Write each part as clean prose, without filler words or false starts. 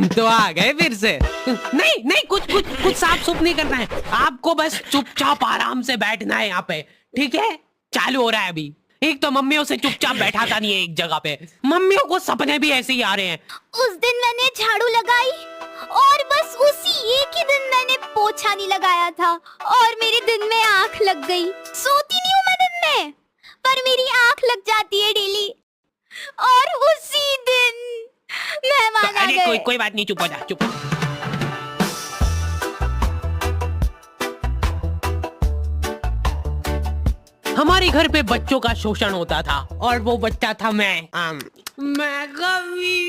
तो आ गए फिर से। नहीं नहीं, कुछ कुछ कुछ साफ सुफ नहीं करना है आपको, बस चुपचाप आराम से बैठना है यहाँ पे, ठीक है? चालू हो रहा है अभी। एक तो मम्मियों से चुपचाप बैठाता नहीं है एक जगह पे, मम्मियों को सपने भी ऐसे ही आ रहे हैं। उस दिन मैंने झाड़ू लगाई और बस उसी एक ही दिन मैंने पोछा नहीं लगाया था और मेरे दिन में आंख लग गई। सोती नहीं हूँ मैं दिन में, पर मेरी आंख लग जाती है डेली और उसी दिन मेहमान आ गए। कोई बात नहीं, चुप हो जा, चुप। हमारे घर पे बच्चों का शोषण होता था और वो बच्चा था मैं कभी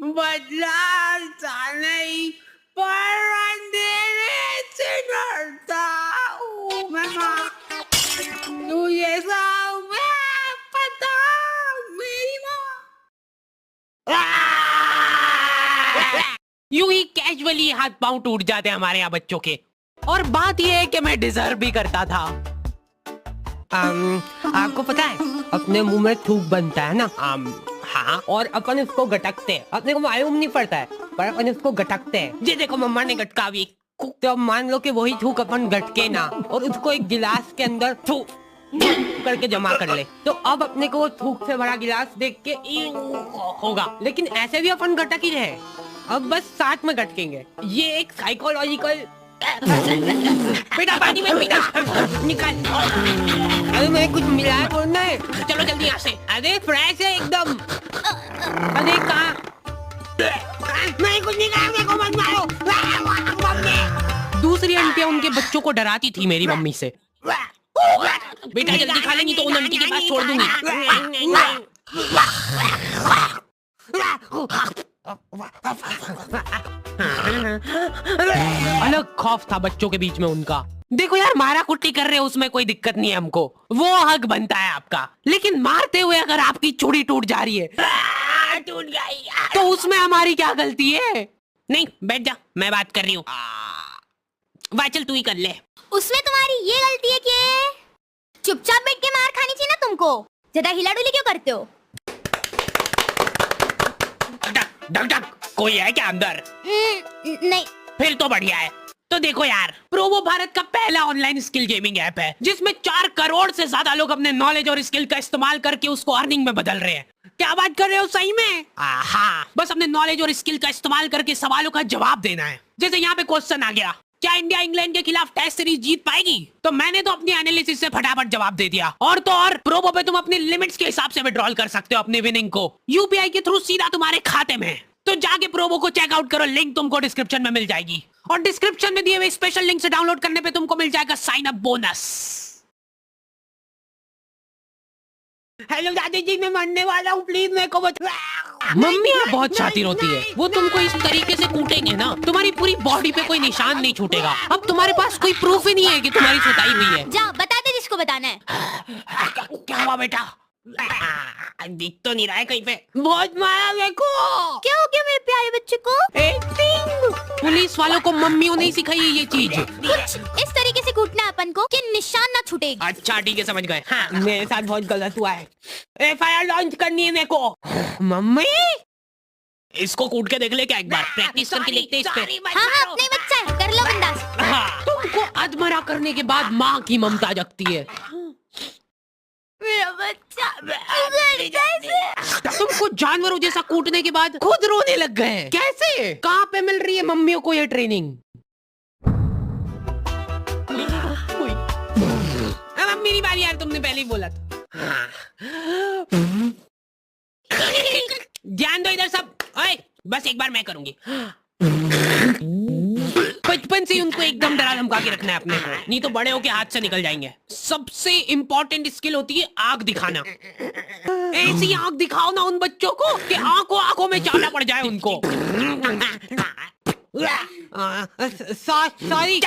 बदलाता नहीं, पर अंधेरे से डरता हूँ मैं। तुझे सब पता मेरी माँ। यूं ही कैजुअली हाथ पांव टूट जाते हैं हमारे यहाँ बच्चों के। और बात यह है कि मैं डिजर्व भी करता था। आपको पता है अपने मुंह में थूक बनता है ना? हाँ, और अपन उसको गटकते हैं। अपने को मालूम नहीं पड़ता है पर अपन उसको गटकते हैं। जी देखो मम्मा ने गटका भी। तो अब मान लो कि वही थूक अपन गटके ना और उसको एक गिलास के अंदर थूक करके जमा कर ले, तो अब अपने को थूक से भरा गिलास देख के होगा, लेकिन ऐसे भी अपन गटक ही रहे। अब बस साथ में गटकेंगे। ये एक साइकोलॉजिकल। बेटा पानी में बेटा निकाल। अरे मैं कुछ मिलाया थोड़ा है। चलो जल्दी यहाँ से। अरे फ्रेश है एकदम। अरे कहाँ? मैं कुछ नहीं कहा, मेरे को मत मारो। दूसरी आंटियां उनके बच्चों को डराती थी मेरी मम्मी से। बेटा जल्दी खा लेंगी तो उन आंटी के पास छोड़ दूंगी। अलग खौफ था बच्चों के बीच में उनका। देखो यार, मारा कुट्टी कर रहे हो उसमें कोई दिक्कत नहीं है हमको, वो हक बनता है आपका, लेकिन मारते हुए अगर आपकी चूड़ी टूट जा रही है टूट गई तो उसमें हमारी क्या गलती है? नहीं बैठ जा, मैं बात कर रही हूँ। वाचल तू ही कर ले। उसमें तुम्हारी ये गलती है कि चुपचाप बैठ के मार खानी चाहिए ना तुमको, ज्यादा हिलाडुली क्यों करते हो? डक डक, कोई है क्या अंदर? नहीं। फिर तो बढ़िया है। तो देखो यार, प्रोवो भारत का पहला ऑनलाइन स्किल गेमिंग ऐप है जिसमें 4 करोड़ से ज्यादा लोग अपने नॉलेज और स्किल का इस्तेमाल करके उसको अर्निंग में बदल रहे हैं। क्या बात कर रहे हो सही में? हाँ, बस अपने नॉलेज और स्किल का इस्तेमाल करके सवालों का जवाब देना है। जैसे यहाँ पे क्वेश्चन आ गया, क्या इंडिया इंग्लैंड के खिलाफ टेस्ट सीरीज जीत पाएगी? तो मैंने तो अपनी एनालिसिस से फटाफट जवाब दे दिया। और तो और प्रोबो पे तुम अपने लिमिट्स के हिसाब से विड्रॉल कर सकते हो अपनी विनिंग को यूपीआई के थ्रू सीधा तुम्हारे खाते में। तो जाके प्रोबो को चेकआउट करो, लिंक तुमको डिस्क्रिप्शन में मिल जाएगी। और डिस्क्रिप्शन में दिए हुए स्पेशल लिंक से डाउनलोड करने पे तुमको मिल जाएगा साइन अप बोनस। हेलो दादी जी, मैं मरने वाला हूँ, प्लीज मेरे को बचा। मम्मी आप बहुत शातिर होती है, वो तुमको इस तरीके से कूटेंगे ना तुम्हारी पूरी बॉडी पे कोई निशान नहीं छूटेगा। अब तुम्हारे पास कोई प्रूफ ही नहीं है कि तुम्हारी सुताई हुई है। जा बता दे जिसको बताना है। क्या हुआ बेटा? दिख तो नहीं रहा है कहीं पे। बहुत मारा मेरे को। क्या हो गया मेरे प्यारे बच्चे को? पुलिस वालों को मम्मियों ने सिखाई है ये चीज। कुछ इस तरीके से कूटना है अपन को कि निशान ना छूटेगा। अच्छा ठीक है, समझ गए। हाँ, मेरे साथ बहुत गलत हुआ है, एफआईआर लॉन्च करनी है मेरे को। मम्मी इसको कूट के देख ले क्या एक बार, प्रैक्टिस करके देखते हैं इस पे। हाँ अपने बच्चा है, कर लो बिंदास। हाँ, तुमको अधमरा करने के बाद माँ की ममता जगती है। मेरा बच्चा तुमको जानवरों जैसा कूटने के बाद खुद रोने लग गए हैं। कैसे? कहाँ पे मिल रही है मम्मियों को ये ट्रेनिंग? अब मेरी बारी यार, तुमने पहले ही बोला था। ध्यान दो इधर सब। ओए, बस एक बार मैं करूंगी। बचपन से उनको एकदम डरा धमका के रखना है अपने को, नहीं तो बड़े होके हाथ से निकल जाएंगे। सबसे इम्पोर्टेंट स्किल होती है आग दिखाना। ऐसी आग दिखाओ ना उन बच्चों को कि आंखों आंखों में चाटा पड़ जाए उनको। सॉरी।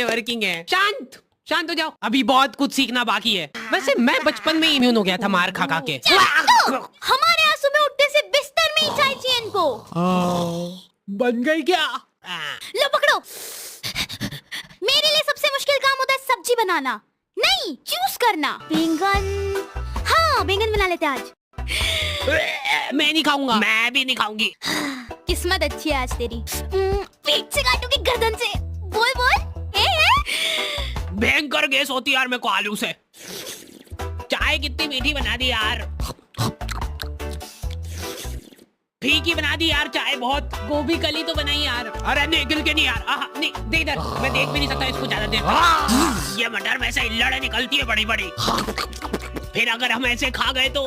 वर्किंग है। शांत शांत हो जाओ, अभी बहुत कुछ सीखना बाकी है। वैसे मैं बचपन में इम्यून हो गया था मार खा खा के। हमारे यहाँ सुबह उठने से बिस्तर में ही चाय चाहिए इनको। बन गई क्या? लो पकड़ो। मेरे लिए सबसे मुश्किल काम होता है सब्जी बनाना, नहीं चूज करना। बैंगन, हाँ बैंगन बना लेते आज। मैं नहीं खाऊंगा। मैं भी नहीं खाऊंगी। किस्मत अच्छी है आज तेरी। पेट से काटूंगी गर्दन से। बोल बोल। ए? भयंकर गैस होती है यार मेरे को आलू से। चाय कितनी मीठी बना दी यार। फीकी बना दी यार चाय बहुत। गोभी कली तो बनाई यार। अरे नहीं गिल के नहीं यार। नहीं दे इधर। मैं देख भी नहीं सकता इसको ज्यादा देर। ये मटर में से लड़े निकलती है बड़ी बड़ी। फिर अगर हम ऐसे खा गए तो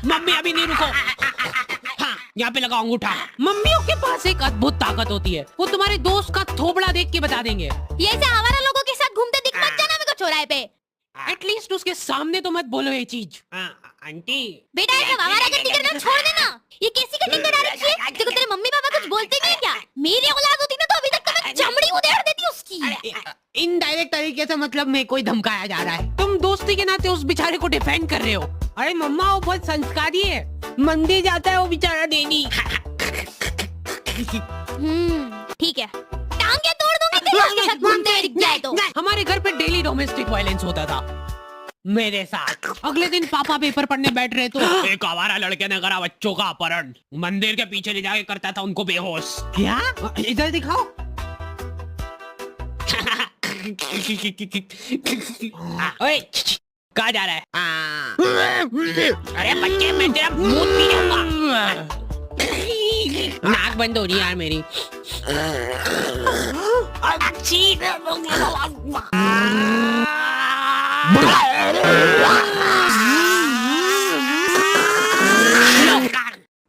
मम्मी अभी नहीं रुको। हाँ यहाँ पे लगा अंगूठा। मम्मियों के पास एक अद्भुत ताकत होती है। वो तुम्हारे दोस्त का थोबड़ा देख के बता देंगे। ये ऐसे आवारा लोगों के साथ घूमते दिख मत जाना मेरे को चौराहे पे। एटलीस्ट उसके सामने तो मत बोलो ये चीज। आंटी बेटा ऐसा आवारा गंदी करना छोड़ देना। ये कैसी कटिंग करा रखी है? देखो तेरे मम्मी पापा कुछ बोलते नहीं क्या? मेरी औलाद होती ना तो अभी तक तो मैं चमड़ी उधेड़ देती उसकी। इनडायरेक्ट तरीके से मतलब मेरे को ही धमकाया जा रहा है। तुम दोस्ती के नाते उस बेचारे को डिफेंड कर रहे हो। अरे मम्मा वो बहुत संस्कारी है। मंदिर जाता है वो बेचारा डेली। ठीक है टांगे तोड़ दूंगी तेरे उसके साथ घूमते हुए दिख जाए तो। हमारे घर पे डेली डोमेस्टिक वायलेंस होता था मेरे साथ। अगले दिन पापा पेपर पढ़ने बैठ रहे तो एक आवारा लड़के ने करा बच्चों का अपहरण। मंदिर के पीछे ले जाके करता था उनको बेहोश। क्या? इधर दिखाओ। ओए कहाँ जा रहा है? अरे बच्चे मैं तेरा मुंह पी जाऊंगा। नाक बंद हो रही यार मेरी।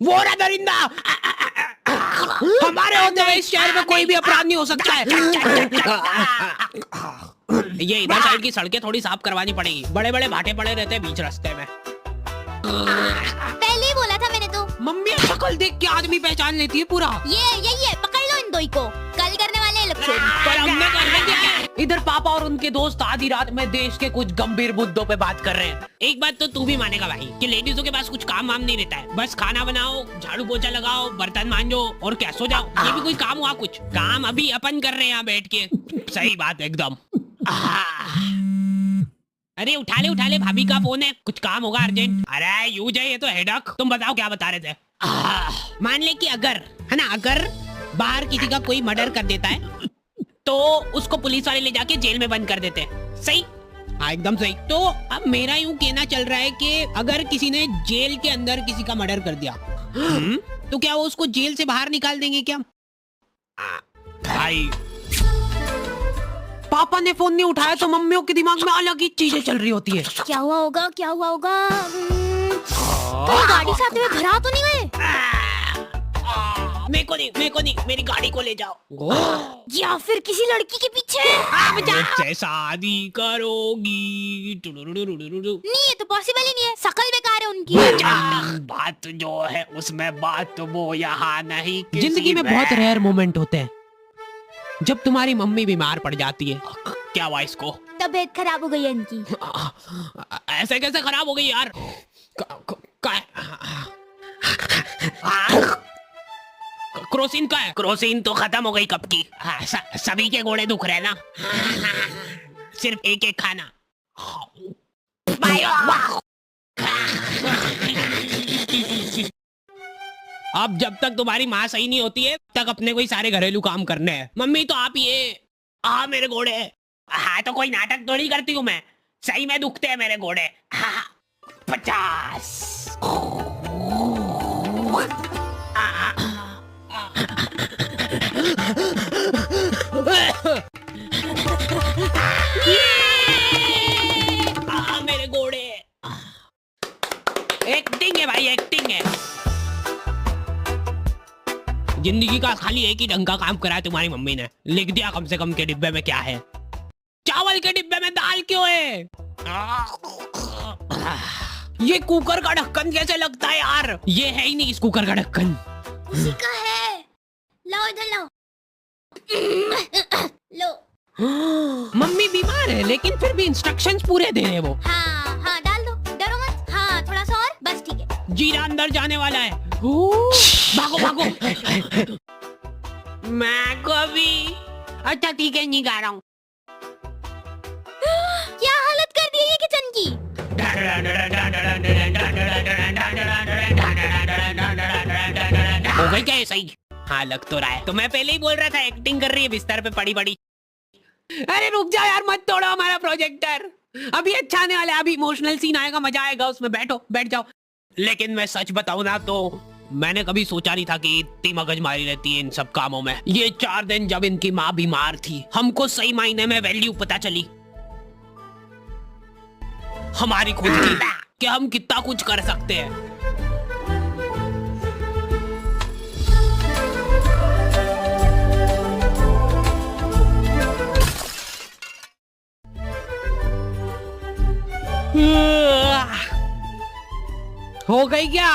वो रहा दरिंदा। हमारे होते हुए इस शहर में कोई भी अपराध नहीं हो सकता है। ये इधर साइड की सड़कें थोड़ी साफ करवानी पड़ेगी। बड़े बड़े भाटे पड़े रहते हैं बीच रास्ते में। पहले ही बोला था मैंने तो। मम्मी शक्ल देख के आदमी पहचान लेती है पूरा। ये यही है पकड़ लो इन दो को। कल करने वाले हैं इलेक्शन। पर हमने करने क्या है? इधर पापा और उनके दोस्त आधी रात में देश के कुछ गंभीर मुद्दों पे बात कर रहे हैं। एक बात तो तू भी मानेगा भाई कि लेडीजों के पास कुछ काम वाम नहीं रहता है। बस खाना बनाओ, झाड़ू पोछा लगाओ, बर्तन मांजो और क्या सो जाओ। ये भी कोई काम हुआ? कुछ काम अभी अपन कर रहे हैं यहाँ बैठ के। सही बात एकदम। अरे उठा ले भाभी का फोन है। कुछ काम होगा अर्जेंट। अरे यूं जाए ये तो हेडक। तुम बताओ क्या बता रहे थे? मान ले कि अगर है ना अगर बाहर किसी का कोई मर्डर कर देता है तो उसको पुलिस वाले ले जाके जेल में बंद कर देते हैं। सही? हाँ एकदम सही। तो अब मेरा यूं कहना चल रहा है कि अगर किसी ने जेल के अंदर किसी का मर्डर कर दिया तो क्या वो उसको जेल से बाहर निकाल देंगे क्या? भाई पापा ने फोन नहीं उठाया तो मम्मियों के दिमाग में अलग ही चीजें चल रही होती है। क्या हुआ होगा? क्या हुआ होगा? कहीं गाड़ी से आते हुए घर आ तो नहीं गए? मेरे को नहीं मेरी गाड़ी को ले जाओ। या फिर किसी लड़की के पीछे? मुझसे शादी करोगी? नहीं ये तो पॉसिबल ही नहीं है। शकल बेकार है उनकी। बात जो है उसमें बात वो यहाँ नहीं। जिंदगी में बहुत रेयर मोमेंट होते हैं जब तुम्हारी मम्मी बीमार पड़ जाती है। क्या हुआ इसको? तबीयत खराब हो गई है इनकी। ऐसे कैसे खराब हो गई यार? क्रोसिन का है? क्रोसिन तो खत्म हो गई कब की। सभी के घोड़े दुख रहे ना। सिर्फ एक एक खाना। अब जब तक तुम्हारी माँ सही नहीं होती है तक अपने कोई सारे घरेलू काम करने हैं। मम्मी तो आप ये मेरे घोड़े। हाँ तो कोई नाटक थोड़ी करती हूँ मैं। सही में दुखते हैं मेरे घोड़े। 50। मेरे घोड़े। एक्टिंग है भाई एक्टिंग है। जिंदगी का खाली एक ही ढंग का काम करा है तुम्हारी मम्मी ने। लिख दिया कम से कम के डिब्बे में क्या है। चावल के डिब्बे में दाल क्यों है? ये कुकर का ढक्कन कैसे लगता है यार? ये है ही नहीं इस कुकर का ढक्कन। उसी का है। लाओ इधर लाओ। लो। मम्मी बीमार है लेकिन फिर भी इंस्ट्रक्शंस पूरे दे रहे हैं वो। हाँ हाँ डाल दो डरो मत। हाँ थोड़ा सा और बस ठीक है। जीरा अंदर जाने वाला है। भागो भागो। मैं को भी। अच्छा ठीक है नहीं गा रहा हूँ। क्या हालत कर दी है ये किचन की? हो गई क्या ये सही? हाँ लग तो रहा है। तो मैं पहले ही बोल रहा था एक्टिंग कर रही है बिस्तर पे पड़ी पड़ी। अरे रुक जाओ यार, मत तोड़ो हमारा प्रोजेक्टर। अभी अच्छा आने वाला है, अभी इमोशनल सीन आएगा, मजा आएगा उसमें। बैठो, बैठ जाओ। लेकिन मैं सच बताऊं ना तो मैंने कभी सोचा नहीं था कि इतनी मगजमारी रहती है इन सब कामों में। ये 4 दिन जब इनकी माँ बीमार थी, हमको सही मायने में वैल्यू पता चली हमारी खुद की, कि हम कितना कुछ कर सकते हैं। हो गई क्या?